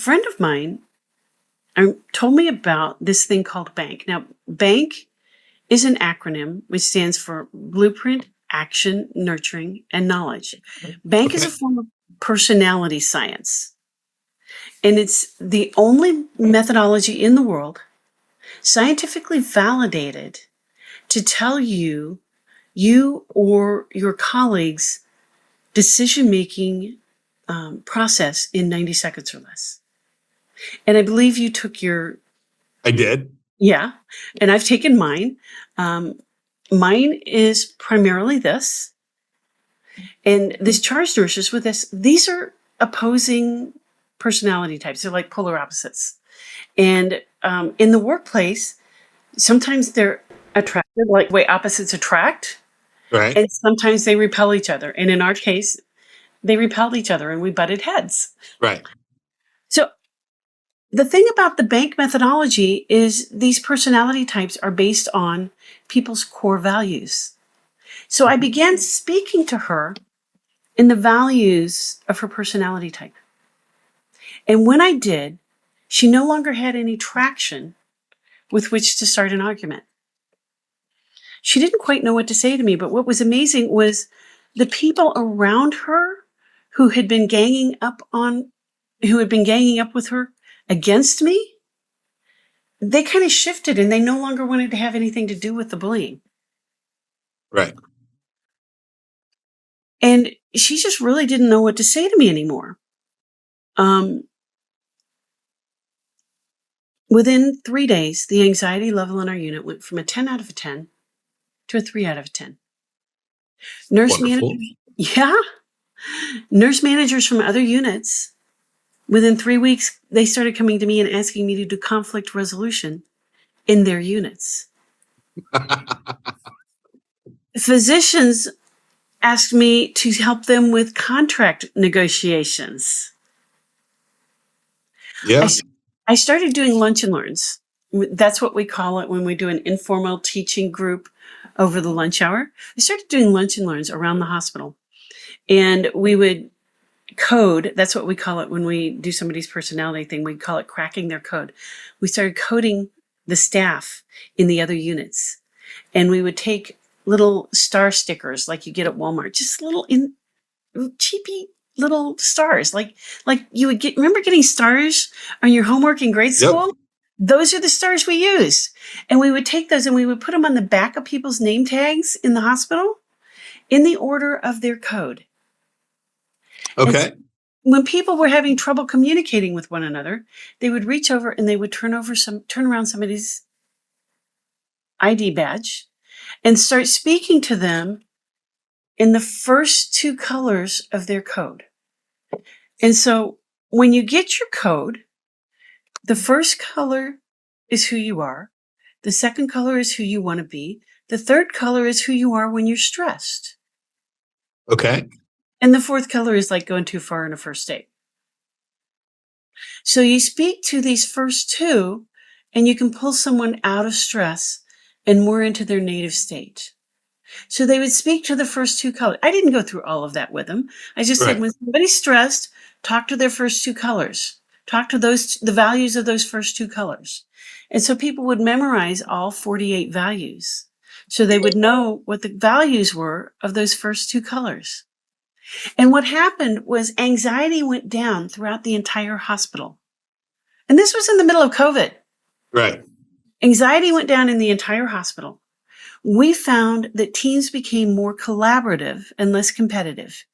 friend of mine told me about this thing called BANK. Now, BANK is an acronym which stands for Blueprint, Action, Nurturing, and Knowledge. BANK is a Okay. form of personality science, and it's the only methodology in the world scientifically validated to tell you or your colleagues' decision-making process in 90 seconds or less. And I believe you took your, I did. yeah, and I've taken mine. Mine is primarily this, and this charge nurses with this. These are opposing personality types. They're like polar opposites. And in the workplace, sometimes they're attracted, like the way opposites attract, Right. and sometimes they repel each other. And in our case, they repelled each other and we butted heads. Right. So the thing about the BANK methodology is these personality types are based on people's core values. So I began speaking to her in the values of her personality type. And when I did, she no longer had any traction with which to start an argument. She didn't quite know what to say to me, but what was amazing was the people around her who had been ganging up with her against me, they kind of shifted and they no longer wanted to have anything to do with the bullying. Right. And she just really didn't know what to say to me anymore. Within 3 days, the anxiety level in our unit went from a 10 out of a 10 to a 3 out of a 10. Nurse Wonderful. Nurse managers from other units, within 3 weeks, they started coming to me and asking me to do conflict resolution in their units. Physicians asked me to help them with contract negotiations. Yeah. I started doing lunch and learns. That's what we call it when we do an informal teaching group over the lunch hour. I started doing lunch and learns around the hospital. And we would code. That's what we call it when we do somebody's personality thing. We call it cracking their code. We started coding the staff in the other units. And we would take little star stickers like you get at Walmart, just little cheapy little stars. Like you would remember getting stars on your homework in grade school? Yep. Those are the stars we use. And we would take those and we would put them on the back of people's name tags in the hospital in the order of their code. Okay. When people were having trouble communicating with one another, they would reach over and they would turn around somebody's ID badge and start speaking to them in the first 2 colors of their code. And so when you get your code, the first color is who you are. The second color is who you want to be. The third color is who you are when you're stressed. Okay. And the fourth color is like going too far in a first date. So you speak to these first 2 and you can pull someone out of stress and more into their native state. So they would speak to the first 2 colors. I didn't go through all of that with them. I just said, when somebody's stressed, talk to their first 2 colors. Talk to the values of those first 2 colors. And so people would memorize all 48 values. So they would know what the values were of those first 2 colors. And what happened was anxiety went down throughout the entire hospital. And this was in the middle of COVID. Right. Anxiety went down in the entire hospital. We found that teams became more collaborative and less competitive.